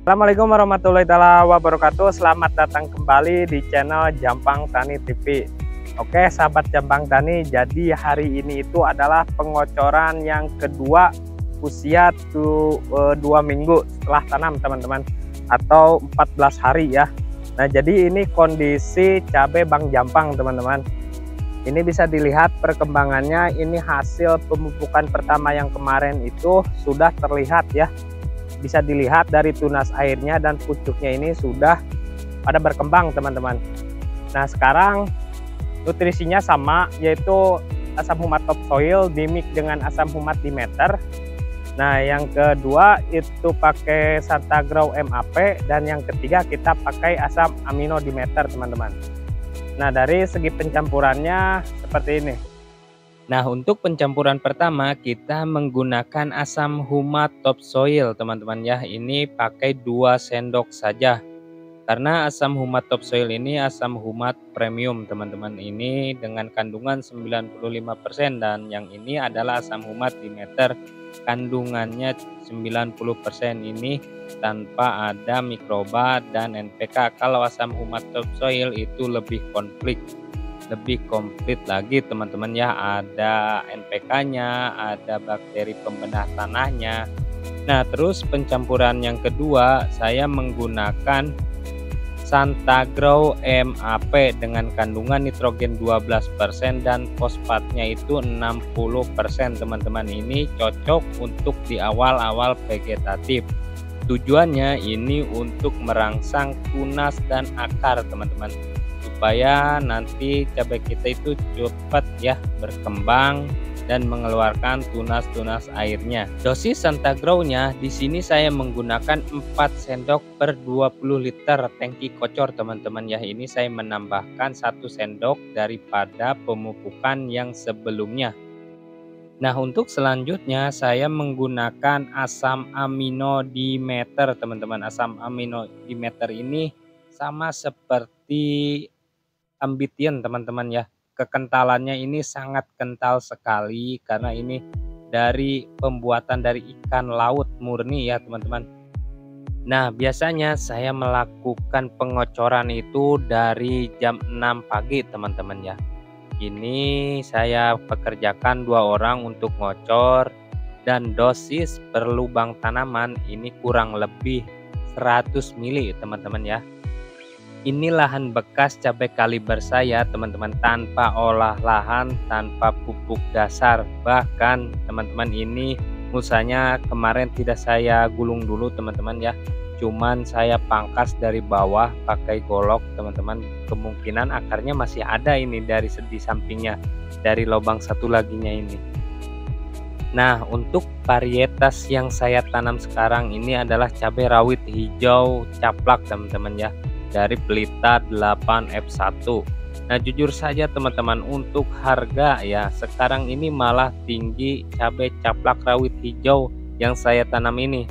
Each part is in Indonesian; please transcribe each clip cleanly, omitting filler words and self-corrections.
Assalamualaikum warahmatullahi wabarakatuh. Selamat datang kembali di channel Jampang Tani TV. Oke sahabat Jampang Tani, jadi hari ini itu adalah pengocoran yang kedua usia 2 minggu setelah tanam teman-teman, atau 14 hari ya. Nah jadi ini kondisi cabai Bang Jampang teman-teman. Ini bisa dilihat perkembangannya. Ini hasil pemupukan pertama yang kemarin itu sudah terlihat ya. Bisa dilihat dari tunas airnya dan pucuknya ini sudah pada berkembang teman-teman. Nah sekarang nutrisinya sama, yaitu asam humat topsoil dimix dengan asam humat dimeter. Nah yang kedua itu pakai Santagrow MAP, dan yang ketiga kita pakai asam amino dimeter teman-teman. Nah dari segi pencampurannya seperti ini. Nah untuk pencampuran pertama kita menggunakan asam humat topsoil teman-teman ya. Ini pakai 2 sendok saja, karena asam humat topsoil ini asam humat premium teman-teman. Ini dengan kandungan 95%, dan yang ini adalah asam humat dimeter, kandungannya 90%. Ini tanpa ada mikroba dan NPK. Kalau asam humat topsoil itu lebih lebih komplit lagi teman-teman ya, ada NPK-nya, ada bakteri pembenah tanahnya. Nah terus pencampuran yang kedua saya menggunakan Santagrow MAP dengan kandungan nitrogen 12% dan fosfatnya itu 60% teman-teman. Ini cocok untuk di awal-awal vegetatif. Tujuannya ini untuk merangsang tunas dan akar teman-teman, supaya nanti cabai kita itu cepat ya berkembang dan mengeluarkan tunas-tunas airnya. Dosis Santagrow-nya di sini saya menggunakan 4 sendok per 20 liter tangki kocor teman-teman ya. Ini saya menambahkan 1 sendok daripada pemupukan yang sebelumnya. Nah untuk selanjutnya saya menggunakan asam amino dimeter teman-teman. Asam amino dimeter ini sama seperti Ambitien teman-teman ya. Kekentalannya ini sangat kental sekali, karena ini dari pembuatan dari ikan laut murni ya teman-teman. Nah biasanya saya melakukan pengocoran itu dari jam 6 pagi teman-teman ya. Ini saya pekerjakan 2 orang untuk ngocor, dan dosis per lubang tanaman ini kurang lebih 100 mili teman-teman ya. Ini lahan bekas cabai kaliber saya teman-teman, tanpa olah lahan, tanpa pupuk dasar. Bahkan teman-teman ini musanya kemarin tidak saya gulung dulu teman-teman ya, cuman saya pangkas dari bawah pakai golok teman-teman. Kemungkinan akarnya masih ada ini dari di sampingnya, dari lubang satu laginya ini. Nah untuk varietas yang saya tanam sekarang ini adalah cabai rawit hijau caplak teman-teman ya, dari Pelita 8F1. Nah jujur saja teman-teman, untuk harga ya sekarang ini malah tinggi cabai caplak rawit hijau yang saya tanam ini.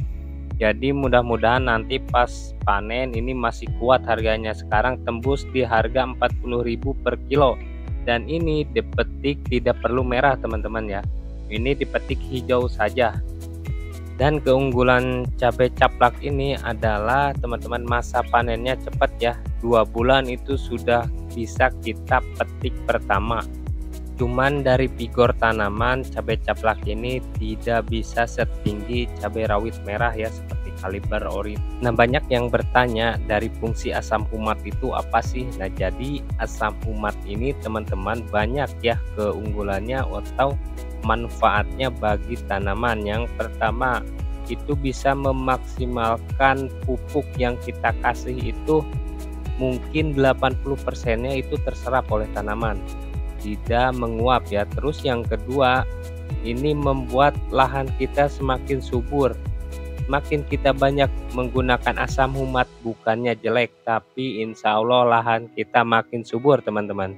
Jadi mudah-mudahan nanti pas panen ini masih kuat harganya. Sekarang tembus di harga 40.000 per kilo, dan ini dipetik tidak perlu merah teman-teman ya. Ini dipetik hijau saja. Dan keunggulan cabai caplak ini adalah teman-teman masa panennya cepat ya, 2 bulan itu sudah bisa kita petik pertama. Cuman dari vigor tanaman cabai caplak ini tidak bisa setinggi cabai rawit merah ya, seperti kaliber ori. Nah banyak yang bertanya dari fungsi asam humat itu apa sih. Nah jadi asam humat ini teman-teman banyak ya keunggulannya atau manfaatnya bagi tanaman. Yang pertama itu bisa memaksimalkan pupuk yang kita kasih itu mungkin 80%-nya itu terserap oleh tanaman, tidak menguap ya. Terus yang kedua, ini membuat lahan kita semakin subur. Semakin kita banyak menggunakan asam humat, bukannya jelek, tapi insya Allah lahan kita makin subur teman-teman.